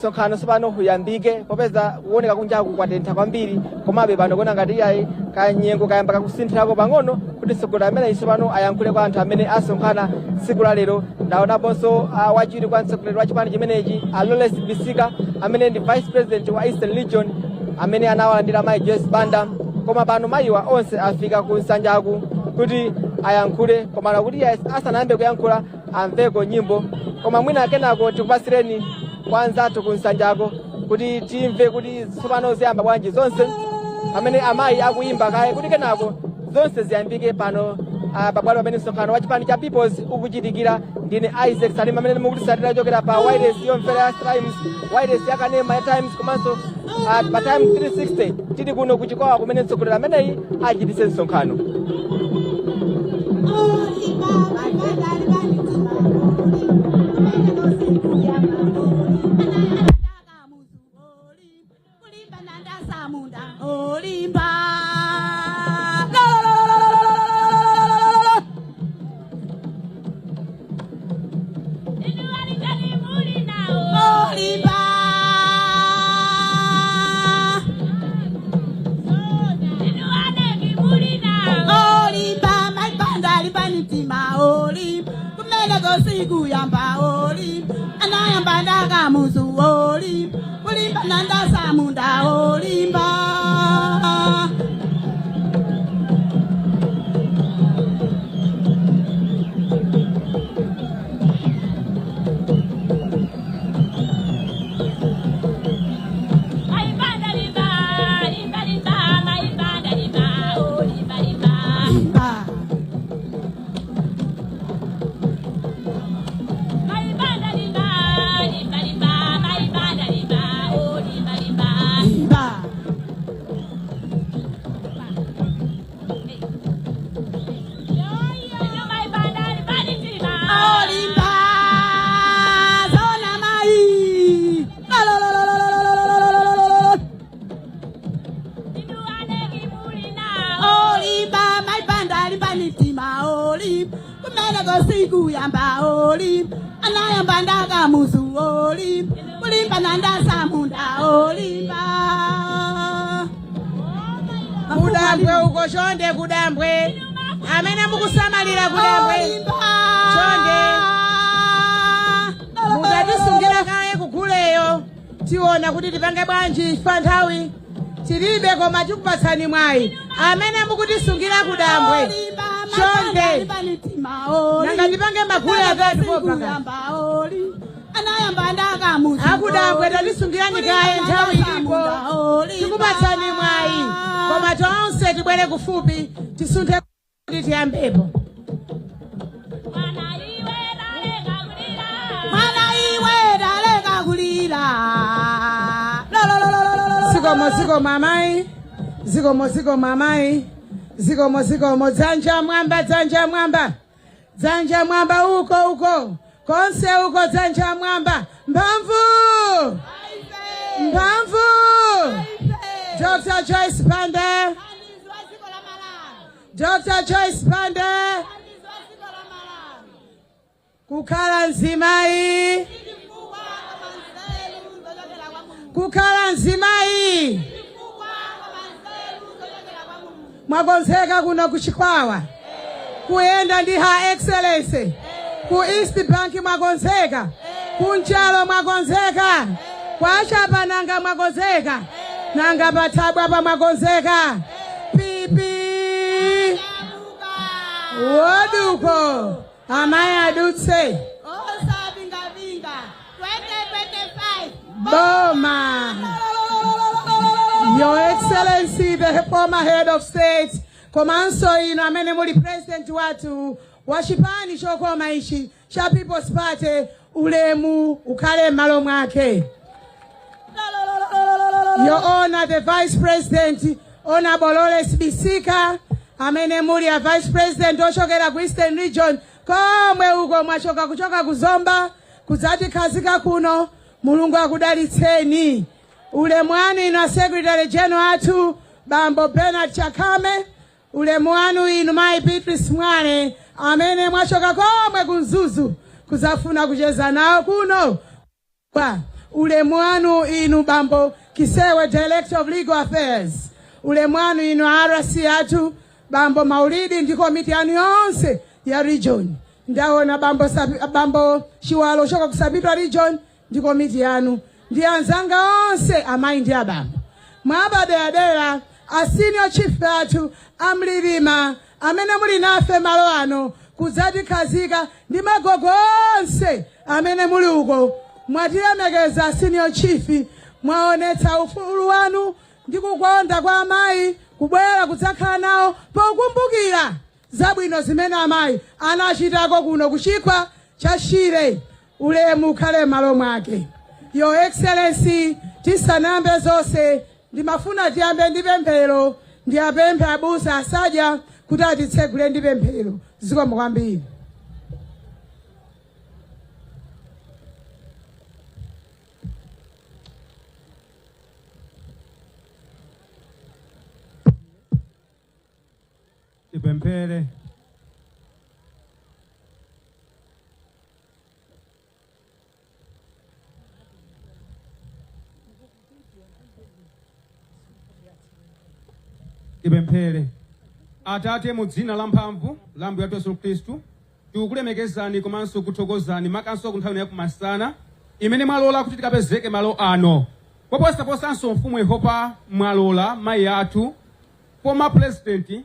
Nsonkhano sipano huyambike popeza kuoneka kunja kukwatentha kwambiri komabe pano kona ngati yayi kanyengo kayamba kakusinthirako pang'ono kuti mtsogoleri amene sipano ayankhule kwa anthu amene asonkhana tsiku la lero. Ndaonaponso wachiwiri kwa mtsogoleri wa chipani chimenechi Lawrence Bisika amene ndi vice president wa Eastern Region amene anawalandira mayi Joyce Banda, koma pano mayiwa onse afika ku nsanjaku kuti ayankhule, koma kuti asanayambe kuyankhula amveko nyimbo, koma mwina kenako tikupasireni kwanza tukunsanjako kuti timve kuti tsopano ziyamba bwanji zonse amene amayi akuyimba kaye kuti kenako zonse ziyambike pano pabwalo pamene msonkhano wa chipani cha Peoples ukuchitikira. Ndine Isaac Salima amene mukutisatira chokera pa wireless yomvera Times, wireless yakanema ya Times komanso pa Time 360 tili kuno kuchikowa kumene mtsogoleri ameneyi achitise msonkhano. Kudambwe uko chonde kudambwe amene mukusamalira kudambwe chonde mukatisungira kaye kuguleyo tiona kuti tipange bwanji pa nthawi tilibe koma tikupatsani mwayi amene mukutisungira kudambwe chonde nanga tipange magule atatu popanga akudambwe talisungirani kaye nthawi ilipo tikupatsani mwayi koma tonse tibwere kufupi tisunthe kuti tiyambepo. Zikomo mamayi, zikomo mamayi, zikomo dzanja mwamba, dzanja mwamba uko konse uko dzanja mwamba mphamvu Dr. Joyce Banda, Dr. Joyce Banda, kukhala nzimayi, mwakonzeka kuno kuchikwawa kuyenda ndi Her Excellency ku East Bank mwakonzeka, kunchalo mwakonzeka, kwa Chapananga mwakonzeka, nanga patabwa pa mwakonzeka, pipi woduko amayi adutse vinga 2025 boma. Your Excellency the former head of state komanso ino amene muli president watu wa chipani chokoma ichi cha People's Party, ulemu ukhale m'malo mwake. Your Honor the Vice President Honorable Lawrence Bisika amene muli a Vice President ochokera ku Eastern Region komwe uko mwachoka kuchoka kuzomba kudzati khazika kuno. Mulungu akudalitseni. Ulemu wanu ino Secretary General atu Bambo Bernard Chakame, ulemu wanu ino Mai Beatrice Mwane amene mwachoka komwe kunzuzu kuzafuna kucheza nawo kuno ulemu wanu inu bambo Kisewe, Director of Legal Affairs, ulemu wanu inu RC yatu bambo Maulidi ndi komiti yanu yonse ya region. Ndaona bambo Shiwalo shoka kusabitwa region ndi komiti yanu. Ndi anzanga onse amayi ndi abambo. Mwabaderadera a senior chief yatu amlilima amene muli nafe malo ano kuzati khazika ndi magogo onse amene muli uko. Mwatilemekeza senior chief, mwaonetsa ufulu wanu ndi kukonda kwa amayi kubwera kudzakhala nawo pokumbukira zabwino zimene amayi anachitako kuno kuchikwa cha Shire. Ulemu ukhale malo mwake. Your Excellency, tisanambe zonse ndimafuna tiyambe ndi pemphero, ndiyapemphe abusa asadya kuti atitsegule ndi pemphero. Zikomo kwambiri. Tipemphere. Tipemphere. Atate mu dzina la mphamvu la Mbuye Yesu Khristu, tikukulemekezani komanso kuthokozani makamaka kunthawi ya kumasana imene mwalola kuti tikapezeke malo ano. Poposaposanso mfumu Yehova mwalola mayi athu former president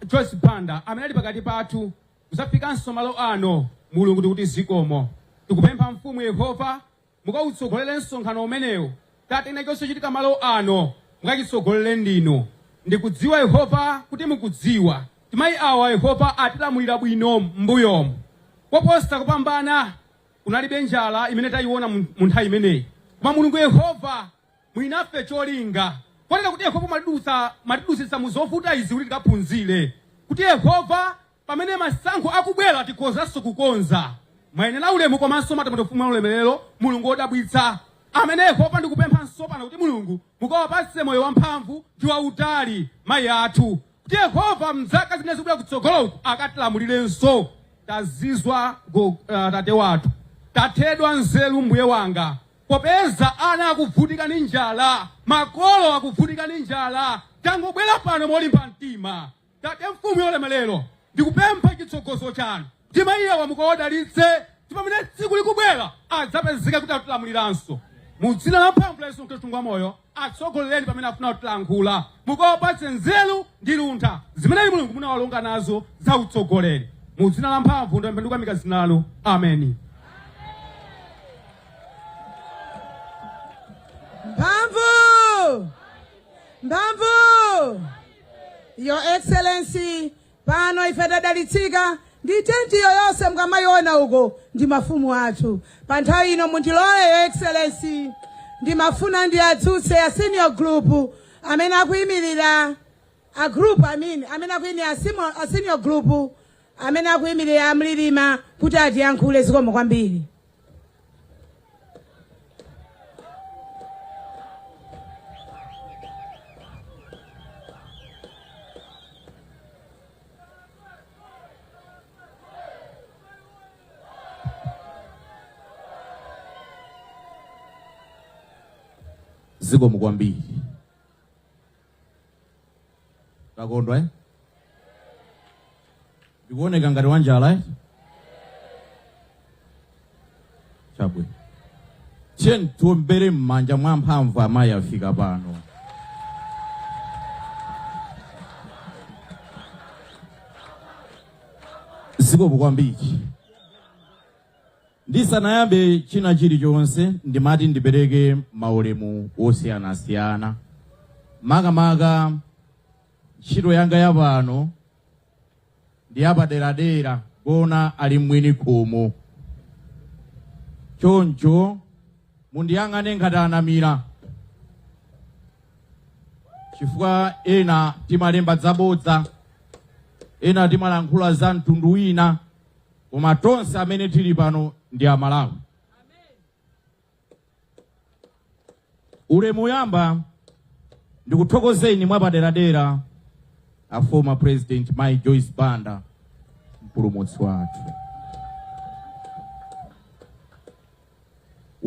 Joyce Banda amene ali pakati pathu kuzafikanso malo ano. Mulungu tikuti zikomo. Tikupempha mfumu Yehova mukautsogolere nsonkhano umenewo. Tate ina chonse chitika malo ano mukachitsogolere ndinu. Ndikudziwa Yehova kuti mukudziwa. Timayi awa Yehova atilamulira bwino m'mbuyomu. Poposa kupambana kunalibe njala imene tayiona mu nthawi imeneyi. Koma Mulungu Yehova mwinafe cholinga. Kwanena kuti Yehova matidusitsa mu zovuta izi kuti tikaphunzire. Kuti Yehova pamene masankho akubwera tikozanso kukonza. Mwayenera ulemu komanso matamutofuma ulemerero Mulungu wodabwitsa. Amene Yehova ndikupemphanso pano kuti Mulungu mukawapatse moyo wamphamvu ndi wautali mayi athu. Kuti Yehova mzaka zimene zikubwera kutsogoloku akatilamulirenso. Tazizwa tate wathu. Tathedwa nzeru mbuye wanga. Popeza ana akuvutika ndi njala, makolo akuvutika ndi njala, tangobwera pano molimba mtima. Tate mfumu yolemelero, ndikupempha chitsogozo chanu. Tima iye wamukawodalitse, pamene tsiku likubwera, adzapezeka kuti atulamuliranso. Mu dzina la mphamvu la Yesu Khristu moyo, atsogolereni pamene afuna kutilankhula. Mukawapatse nzeru ndi luntha, zimene Mulungu munawalonga nazo za utsogoleri. Mu dzina la mphamvu ndipempha mikazinalo. Amen. Mbamvu! Your Excellency, pano ife tadalitsika ndi tenti yoyonse mukamayiona uko ndi mafumu athu. Pa nthawi ino mundilole Your Excellency, ndimafuna ndiyatsutse a senior group amene akuyimirira amene akuyimirira a senior group amene akuyimirira amlilima kuti atiyankhule. Zikomo kwambiri. Zikomo kwambiri. Takondwa ndikuoneka ngati wanjala chabwe. Tiyeni tiwombere m'manja mwa mphamvu amayi afika pano. Zikomo kwambiri. Ndisanayambe china chilichonse ndimati ndipereke maulemu osiyanasiyana. Makamaka ntchito yanga yapano ndi yapaderadera kuona ali mwini khomo. Choncho mundiyang'ane ngati anamira. Chifukwa ena timalemba zabodza, ena timalankhula za mtundu wina, koma tonse amene tili pano ndi Amalawi. Ulemu yamba ndikuthokozeni mwapaderadera a former president my Joyce Banda, mpulumutsi wathu.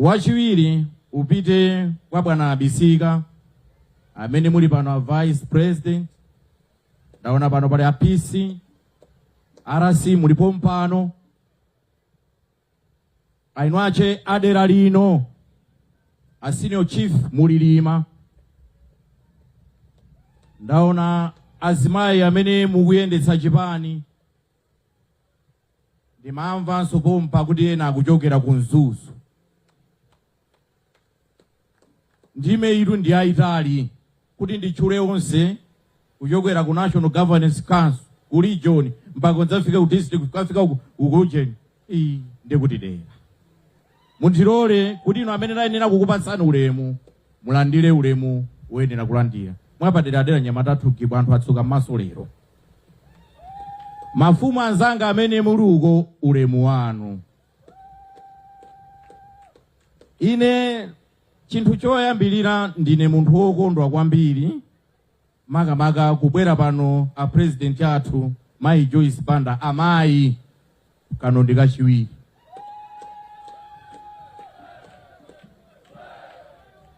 Wachiwiri upite kwa bwana Bisika amene muli pano a vice president. Ndaona pano pali apisi arasi mulipo mpano ainwache adera lino a senior chief mulilima. Ndaona azimayi amene mukuyendetsa chipani ndimamva nsopompa kuti ena akuchokera ku Mzuzu. Ndime iru ndi aitali kuti ndichule onse kuchokera ku National Governance Council ku region mpaka nzafika ku district kufika ku region ndikuti dera. Mundirole kuti ino amene nayenera kukupatsani ulemu mulandire ulemu woyenera kulandira. Mwapadera dera Nyamata Thugibwa anthu atsuka maso lero. Mafumu anzanga amene muli uko ulemu wanu. Ine chinthu choyambirira ndine munthu wokondwa kwambiri makamaka kubwera pano a president athu mayi Joyce Banda amayi kanondi kachiwiri.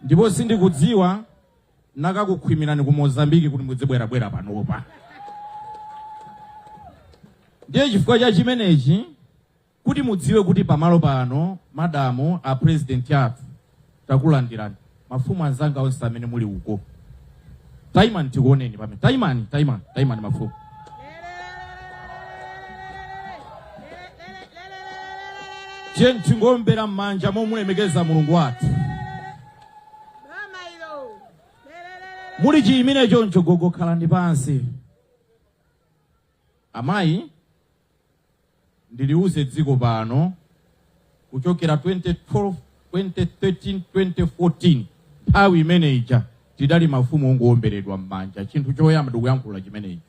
Ndipo sindikudziwa nakakukhwimirani ku Mozambique kuti mudzibwera panopa. Ndiye chifukwa cha chimenechi kuti mudziwe kuti pamalo pano madamu a president athu takulandirani mafumu anzanga onse amene muli uko. Taimani tikuoneni pamene. Taimani mafumu. Chenti ngombera mmanja momulemekeza Mulungu wathu. Muli chiyimire choncho gogo khalani pansi. Amayi ndiliuze dziko pano kuchokera 2012 2013 2014 nthawi imeneja tidali mafumu ongoomberedwa mmanja. Chinthu choyamba ndikuyankhula chimenechi.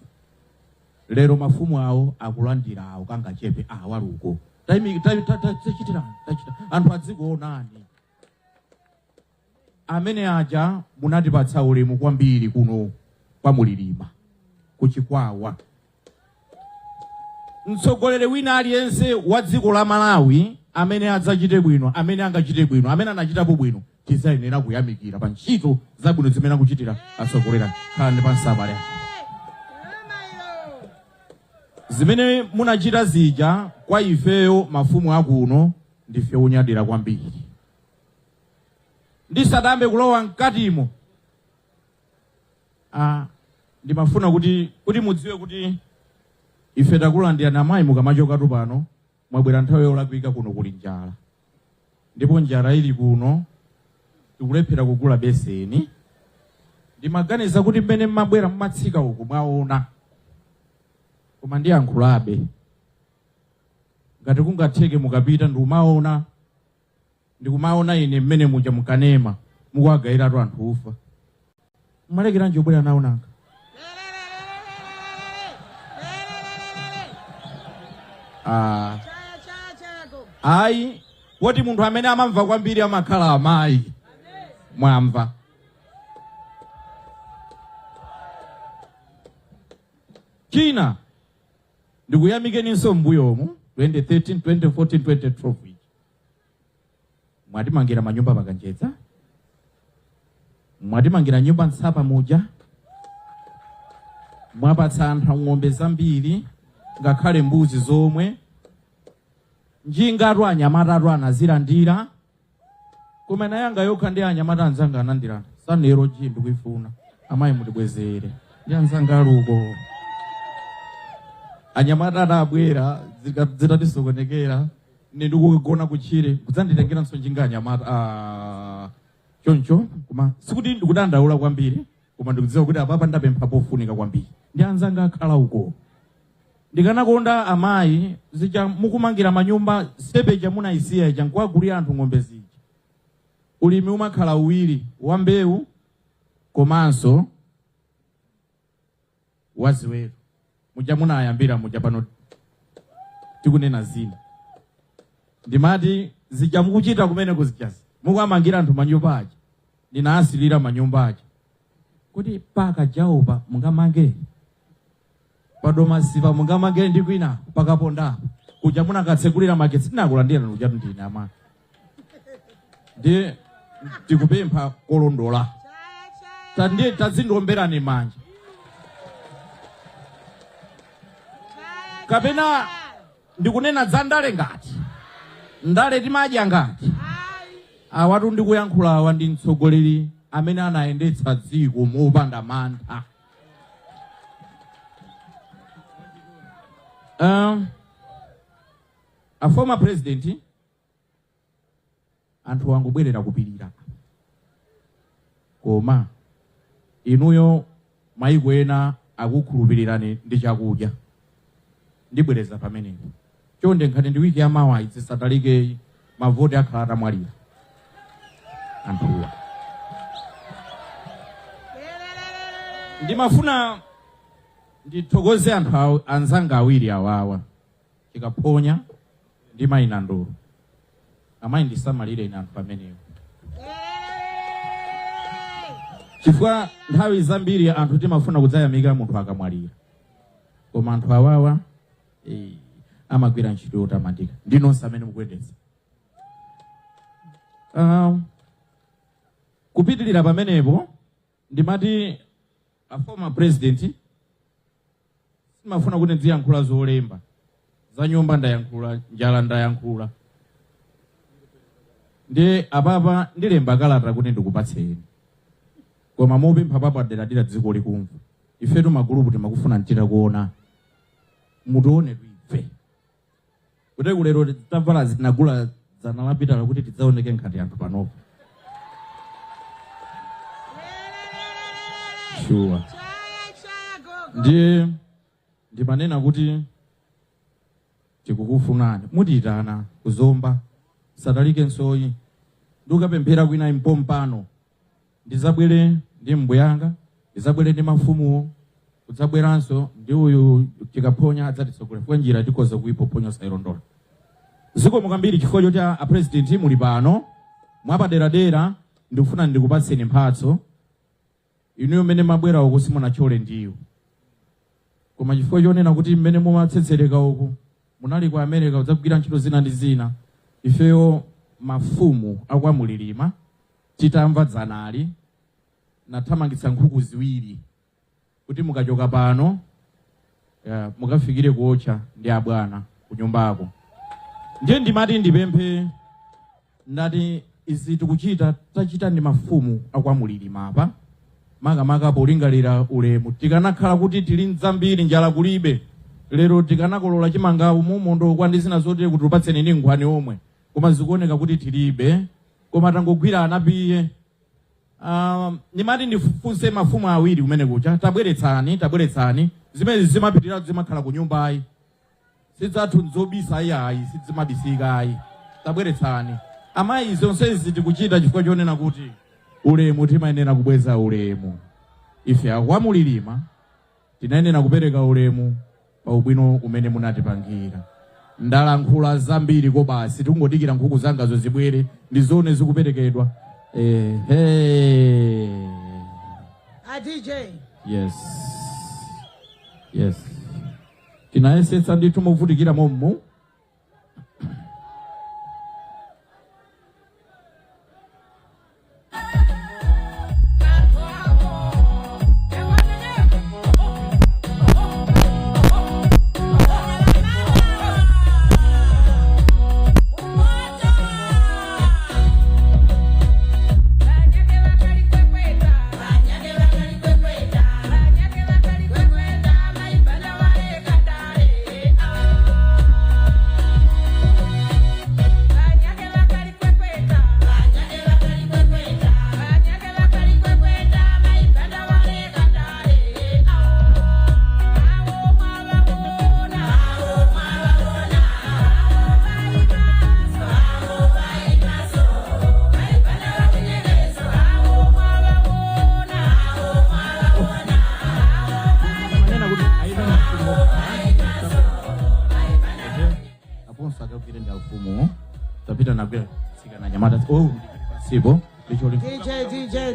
Lero mafumu awo akulandira awo kangachepe waluko. Tachitirani anthu adzikuonani. Amene aja munatipatsa ulemu kwambiri kuno kwa mulilima kuchikwawa. Mtsogoleri wina aliyense wa dziko la Malawi amene adzachite bwino, amene angachite bwino, amene anachitapo bwino tizayenera kuyamikira pa ntchito zabwino zimene akuchitira atsogoleri. Khalani pansi abale. Zimene munachita zija kwa ifeyo mafumu akuno ndife onyadira kwambiri. Ndisadambe kulowa mkatimo ndimafuna kuti mudziwe kuti ife takulandira na mayi mukamachoka pano mwabwera nthawi yolakwika kuno kuli njala. Ndipo njala ili kuno tikulephera kugula beseni. Ndimaganiza kuti mmene mmabwera mmatsika uku mwaona. Koma ndiyankhulabe. Ngati kungatheke mukapita ndikumaona. Ndikumaona ine mmene muja mukanema mukwagayiratu anthu ufa. Mmalekera njobwera nawo nanga. Ayi woti munthu amene amamva kwambiri amakhala amayi. Mwamva. China ndikuyamikeninso mbuyomu 2013 2014 2012 mwatimangira manyumba pakanjedza, mwatimangira nyumba ntsapa muja, mwapatsa anthu ng'ombe zambiri ngakhale mbuzi zomwe, njingatu anyamata anazilandira. Koma naye anga yokha ndi anyamata anzanga anandirana sanero chimbi kuifuna amayi mutibwezere ndi anzanga aluko. Anyamata adabwera zitatisokonekera ndikugona kuchire kudzanditengera nsonjinga anyamata choncho. Koma sikuti ndikudandaula kwambiri, koma ndikudziwa kuti apapa ndapempha pofunika kwambiri ndi anzanga akhala uko. Ndikanakonda amayi zija mukumangira manyumba sepeja munaisiya ija nkwagulira anthu ng'ombe zija. Ulimi umakhala uwiri wa mbewu komanso waziweto. Muja munayambira muja pano tikunena zina. Ndimati zija mukuchita kumene kuzijazi mukumangira anthu manyumba aja ndinaasilira manyumba aja kuti paka jaopa mungamange padoma sipa mungamange ndi kwina paka ponda kuja munakatsekulira magetsi nakulandira nuja ndine ama. Ndi tikupempha kolondola. Tandi tazindomberani manja. Kapena ndikunena za ndale ngati. Ndale timadya ngati. Awatu ndikuyankhula awa ndi mtsogoleri amene anayendetsa dziko mopanda mantha. A former president anthu wangobwerera kupirira. Koma inuyo maiko ena akukhulupirirani ndi chakudya. Ndibwereza pamenepo. Chonde nkhati ndi wiki yamawa izisatalike mavoti akhala atamwalira. Anthuwa. Ndimafuna ndithokoze anthu anzanga awiri awawa. Chikaponya ndi Mayina Ndolo. Amayi ndisamalire ine anthu pamenewo. Chifukwa nthawi zambiri anthu timafuna kudzayamika munthu akamwalira. Koma anthu awawa amagwira ntchito yotamandika. Ndinonse amene mukuyendetsa. Kupitilira pamenepo ndimati a former president simafuna kuti ndiyankhula zolemba. Za nyumba ndayankhula, njala ndayankhula. Ndi apapa ndilemba kalata kuti ndikupatseni. Koma mopempha papa dera dziko likumva. Ifetu magulupu timakufuna ntira kuona. Mutione tuife. Kuti kulero tavala zinagula zanalapita kuti tidzaoneke nkhati anthu panopo. Sure. Ndimanena kuti tikukufunani mutitana kuzomba satalike nsoyi ndikapemphera kwina impompano ndizabwere ndi mbuyanga ndizabwere ndi mafumuwo kudzabweranso ndi uyu Chikaponya adzatitsogolera kwa njira tikoza kuipoponya sailondola. Zikomo kwambiri chifukwa choti a president muli pano mwapaderadera ndikufuna ndikupatseni mphatso inuyo mmene mabwera uku simunachole ndiyo. Koma chifukwa chonena kuti mmene mumatsetsereka uku munali ku America udzagwira ntchito zina ndi zina. Ifeyo mafumu akwamulilima titamva dzanali nathamangitsa nkhuku ziwiri kuti mukachoka pano mukafikire kuocha ndi abwana ku nyumbako. Ndiye ndimati ndipemphe ndati izi tikuchita tachita ndi mafumu akwamulilima apa. Makamaka polingalira ulemu tikanakhala kuti tili nzambiri njala kulibe. Lero tikanakolola chimanga umumondo kwa ndizina zote kuti upatseni ndi nkhwani omwe. Koma zikuoneka kuti tilibe. Koma tangogwira anapiye. Ndimati ndifunse mafumu awiri kumene kucha. Tabweretsani. Zimene zimapitira zimakhala ku nyumba ayi. Sidzathu nzobisa ayi sidzimabisika ayi. Tabweretsani. Amayi zonse izi tikuchita chifukwa chonena kuti ulemu timayenera kubweza ulemu. Ife akwamulilima tinayenera kupereka ulemu pa ubwino umene munatipangira. Ndalankhula zambiri ko basi tingodikira nkhuku zangazo zibwere ndizone zikuperekedwa. DJ. Yes. Tinayesetsa ndithu movutikira mommo.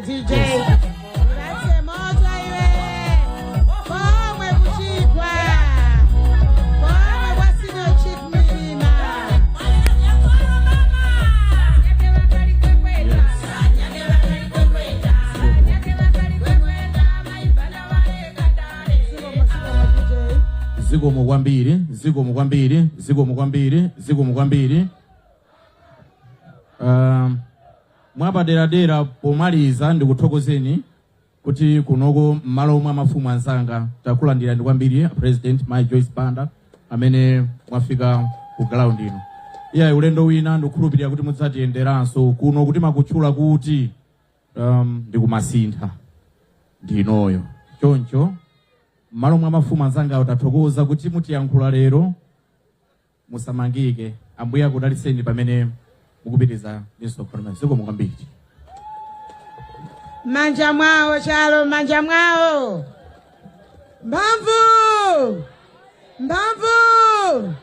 DJ. zikomo kwambiri, zikomo kwambiri, zikomo kwambiri, zikomo kwambiri. Mwapaderadera pomaliza ndikuthokozeni kuti kunoko m'malo mwa mafumu anzanga takulandirani kwambiri President my Joyce Banda amene mwafika ku ground ino. Iya ulendo wina ndikukhulupirira kuti mudzatiyenderanso kuno kuti makutchula kuti ndikumasintha ndinoyo. Choncho m'malo mwa mafumu anzanga tathokoza kuti mutiyankhula lero musamangike. Ambuye akudalitseni pamene mukupitiriza Nsonkhano. Zikomo kwambiri. Manja mwawo chalo, manja mwawo. Mbamvu! Mbamvu!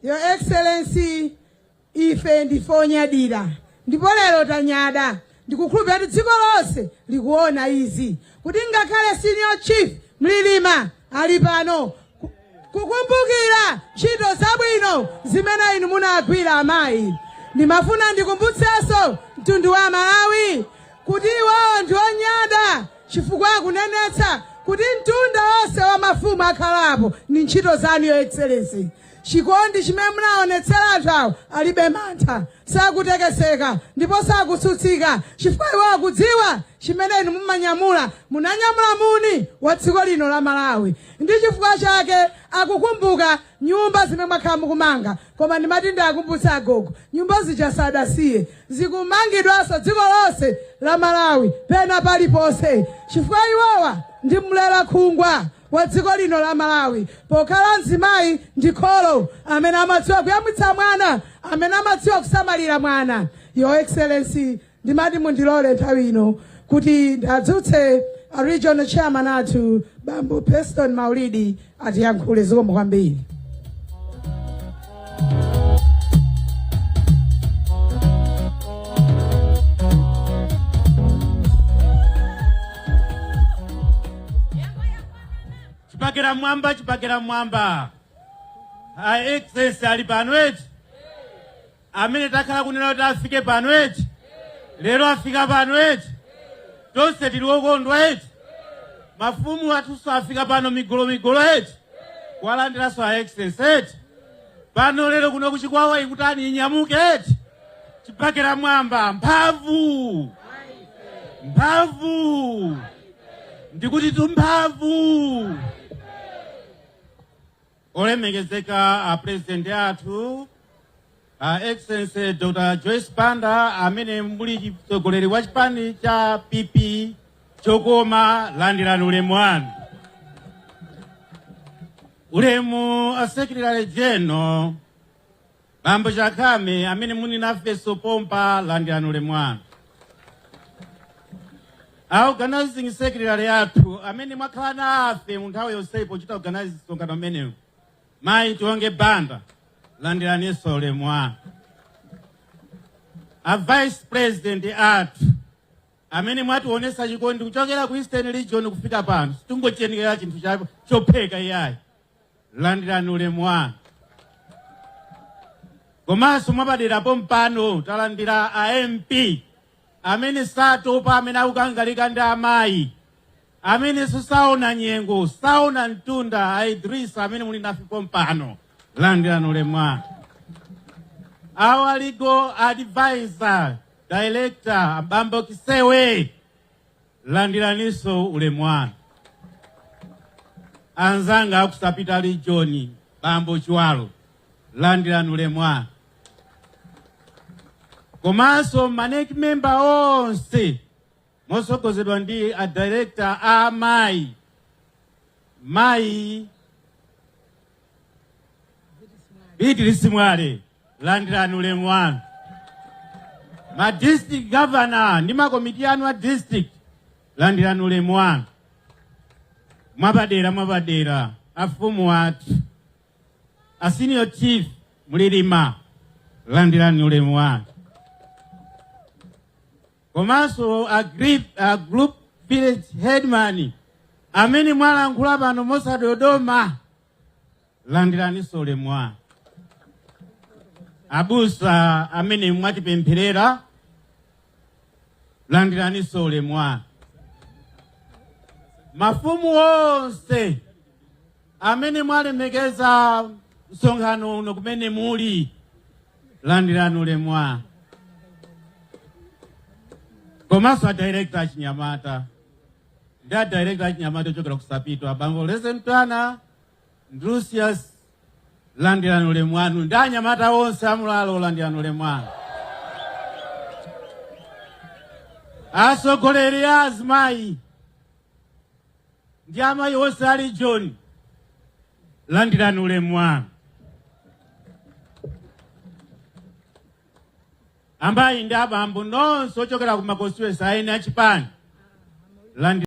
Your Excellency, ife ndifonyadira. Ndipo lero tanyada. Ndikukhulupirira kuti dziko lonse likuona izi. Kuti ngakhale senior chief Mlilima ali pano kukumbukira ntchito zabwino zimene inu munagwira amayi. Ndimafuna ndikumbutsenso mtundu wa Malawi kuti iwowo ndi onyada chifukwa akunenetsa kuti mtunda wonse wa mafumu akhalapo ni ntchito zanu Your Excellency. Chikondi chimene munaonetsera anthu awo alibe mantha, sakutekeseka ndipo sakutsutsika chifukwa iwo akudziwa chimene inu mumanyamula, munanyamula muni wa dziko lino la Malawi. Ndi chifukwa chake akukumbuka nyumba zimene mwakhala mukumanga, koma ndimati ndakumbutsa agogo, nyumba zija sadasiye zikumangidwanso dziko lonse la Malawi pena paliponse chifukwa iwowa ndi mlera khungwa wa dziko lino la Malawi. Pokhala mzimayi ndi kholo amene amadziwa kuyamwitsa mwana, amene amadziwa kusamalira mwana. Your Excellency, ndimati mundilole nthawi ino kuti ndadzutse a regional chairman athu Bambo Preston Maulidi atiyankhule. Zikomo kwambiri. Chipakira mwamba. Excellency ali pano eti. Amene takhala kunena kuti afike pano eti. Lero afika pano eti. Tonse tili okondwa eti. Mafumu atunso afika pano migolo eti. Kuwalandiranso a Excellency eti. Pano lero kuno kuchikwawa ikutani inyamuke eti. Chipakira mwamba. Mphamvu. Mphamvu. Ndikuti tumphamvu. Olemekezeka a President athu Excellency Dr. Joyce Banda amene muli mtsogoleri wa chipani cha PP chokoma, landirani ulemu wanu. Ulemu a Secretary General Bambo Chakame amene muni nafeso pompa, landirani ulemu wanu. A organizing secretary athu amene mwakhala nafe mu nthawi yonsepo kuchita organize msonkhano umenewu, mayi tionge Banda, landiranso ulemu wanu. A vice president athu amene mwationesa chikondi kuchokera ku Eastern Region kufika pano, situngochenikera chinthu chopheka iyayi, landirani ulemu wanu. Komanso mwapaderapo mpano talandira a MP amene satopa, amene akukangalika ndi amayi, amene saona nyengo, saona mtunda, a Idris amene muli nafipo mpano, landirani ulemu wanu. Our legal advisor, director, Bambo Kisewe, landiraniso ulemu wanu. Anzanga akusapita region, Bambo Chwalo, landirani ulemu wanu. Komanso maneki member onse mosokozedwa ndi a director a mayi Idris Mwale, landirani ulemu wanu. Ma district governor ndi makomiti anu a district, landirani ulemu wanu. Mwapadera afumu athu, a senior chief Mlilima, landirani ulemu wanu. Komanso a group village headman amene mwalankhula pano mosadodoma, landiraniso ulemu wanu. Abusa amene mwatipempherera, landiraniso ulemu wanu. Mafumu onse amene mwalemekeza msonkhano uno kumene muli, landirani ulemwa. Komanso a director achinyamata, ndi a director achinyamata ochokera kusapitwa, abambo lese mtwana, Drusius, landirani ulemwanu, ndi anyamata onse amulalo landirani ulemwanu. Asogoleri a azimayi, ndi amayi onse ali John, landirani ulemwanu. Ambayi ndi abambo nonse ochokera ku makonstituency aene achipani,